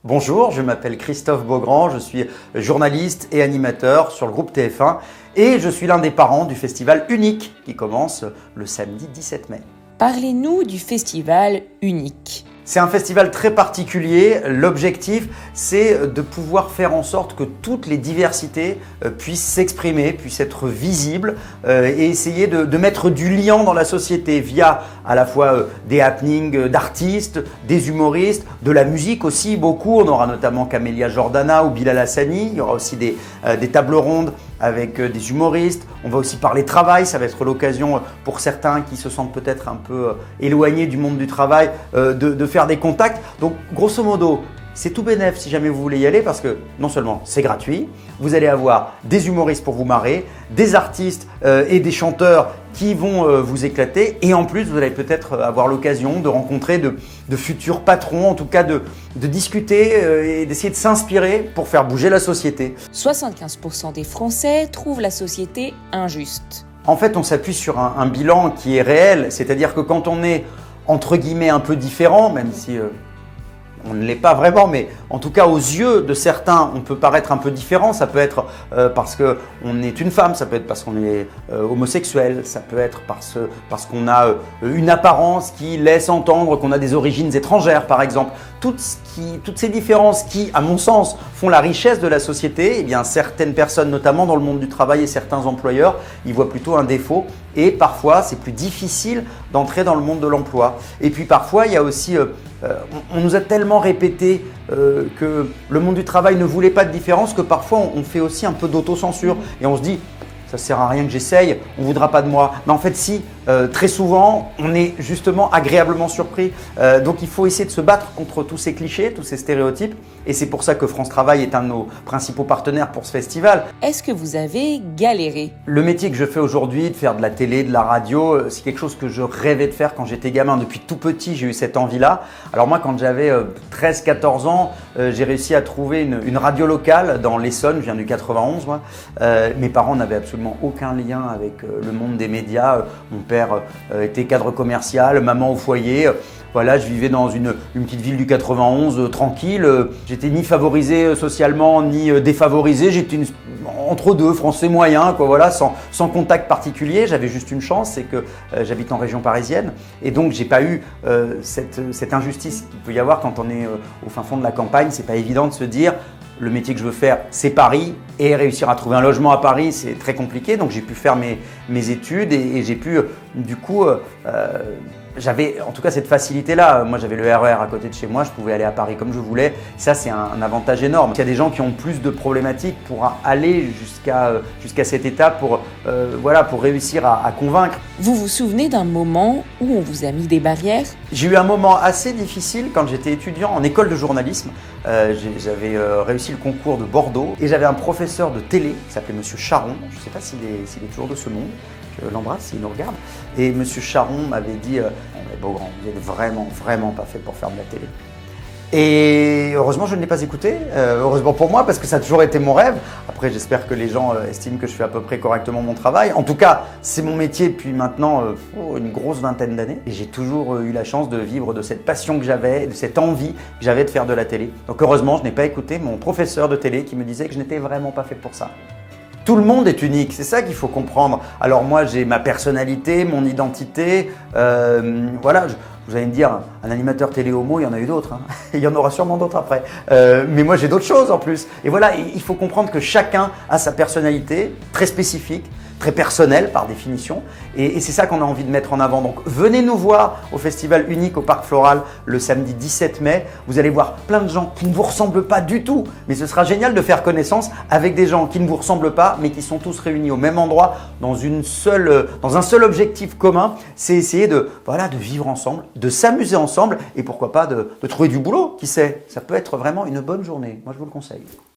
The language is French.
Bonjour, je m'appelle Christophe Beaugrand, je suis journaliste et animateur sur le groupe TF1 et je suis l'un des parents du festival Unique qui commence le samedi 17 mai. Parlez-nous du festival Unique. C'est un festival très particulier. L'objectif, c'est de pouvoir faire en sorte que toutes les diversités puissent s'exprimer, puissent être visibles et essayer de mettre du lien dans la société via à la fois des happenings d'artistes, des humoristes, de la musique aussi beaucoup. On aura notamment Camélia Jordana ou Bilal Hassani. Il y aura aussi des tables rondes avec des humoristes. On va aussi parler travail. Ça va être l'occasion pour certains qui se sentent peut-être un peu éloignés du monde du travail de faire des contacts. Donc grosso modo, c'est tout bénef si jamais vous voulez y aller parce que non seulement c'est gratuit, vous allez avoir des humoristes pour vous marrer, des artistes et des chanteurs qui vont vous éclater et en plus vous allez peut-être avoir l'occasion de rencontrer de futurs patrons, en tout cas de discuter et d'essayer de s'inspirer pour faire bouger la société. 75% des Français trouvent la société injuste. En fait, on s'appuie sur un bilan qui est réel, c'est-à-dire que quand on est entre guillemets un peu différent, même si on ne l'est pas vraiment, mais en tout cas aux yeux de certains, on peut paraître un peu différent. Ça peut être parce qu'on est une femme, ça peut être parce qu'on est homosexuel, ça peut être parce qu'on a une apparence qui laisse entendre qu'on a des origines étrangères, par exemple. Toutes ces différences qui, à mon sens, font la richesse de la société, eh bien, certaines personnes, notamment dans le monde du travail et certains employeurs, y voient plutôt un défaut. Et parfois, c'est plus difficile d'entrer dans le monde de l'emploi. Et puis parfois, il y a aussi… on nous a tellement répété que le monde du travail ne voulait pas de différence que parfois on fait aussi un peu d'autocensure et on se dit ça sert à rien que j'essaye, on ne voudra pas de moi. Mais en fait si, très souvent on est justement agréablement surpris. Donc il faut essayer de se battre contre tous ces clichés, tous ces stéréotypes et c'est pour ça que France Travail est un de nos principaux partenaires pour ce festival. Est-ce que vous avez galéré? Le métier que je fais aujourd'hui, de faire de la télé, de la radio, c'est quelque chose que je rêvais de faire quand j'étais gamin. Depuis tout petit, j'ai eu cette envie-là. Alors moi, quand j'avais 13-14 ans, j'ai réussi à trouver une radio locale dans l'Essonne, je viens du 91 moi. Mes parents n'avaient absolument aucun lien avec le monde des médias. Mon père était cadre commercial, maman au foyer. Voilà, je vivais dans une petite ville du 91 tranquille. J'étais ni favorisé socialement ni défavorisé. J'étais entre deux, français moyen, quoi, voilà, sans contact particulier. J'avais juste une chance, c'est que j'habite en région parisienne et donc j'ai pas eu cette injustice qu'il peut y avoir quand on est au fin fond de la campagne. C'est pas évident de se dire le métier que je veux faire, c'est Paris et réussir à trouver un logement à Paris, c'est très compliqué. Donc j'ai pu faire mes études et j'ai pu du coup j'avais en tout cas cette facilité-là. Moi, j'avais le RER à côté de chez moi, je pouvais aller à Paris comme je voulais. Ça, c'est un avantage énorme. Il y a des gens qui ont plus de problématiques pour aller jusqu'à cette étape pour réussir à convaincre. Vous vous souvenez d'un moment où on vous a mis des barrières? J'ai eu un moment assez difficile quand j'étais étudiant en école de journalisme. J'avais réussi le concours de Bordeaux et j'avais un professeur de télé qui s'appelait Monsieur Charon. Je ne sais pas s'il est toujours de ce monde. Je l'embrasse s'il nous regarde. Et Monsieur Charon m'avait dit Beaugrand, vous n'êtes vraiment pas fait pour faire de la télé. Et heureusement, je ne l'ai pas écouté. Heureusement pour moi, parce que ça a toujours été mon rêve. Après, j'espère que les gens estiment que je fais à peu près correctement mon travail. En tout cas, c'est mon métier depuis maintenant une grosse vingtaine d'années. Et j'ai toujours eu la chance de vivre de cette passion que j'avais, de cette envie que j'avais de faire de la télé. Donc heureusement, je n'ai pas écouté mon professeur de télé qui me disait que je n'étais vraiment pas fait pour ça. Tout le monde est unique, c'est ça qu'il faut comprendre. Alors moi, j'ai ma personnalité, mon identité. Voilà, vous allez me dire, un animateur télé homo, il y en a eu d'autres. Hein. Il y en aura sûrement d'autres après. Mais moi, j'ai d'autres choses en plus. Et voilà, il faut comprendre que chacun a sa personnalité très spécifique, très personnelle par définition. Et c'est ça qu'on a envie de mettre en avant. Donc venez nous voir au Festival Unique au Parc Floral le samedi 17 mai. Vous allez voir plein de gens qui ne vous ressemblent pas du tout. Mais ce sera génial de faire connaissance avec des gens qui ne vous ressemblent pas, mais qui sont tous réunis au même endroit dans un seul objectif commun. C'est essayer de vivre ensemble, de s'amuser ensemble et pourquoi pas de trouver du boulot. Qui sait, ça peut être vraiment une bonne journée. Moi, je vous le conseille.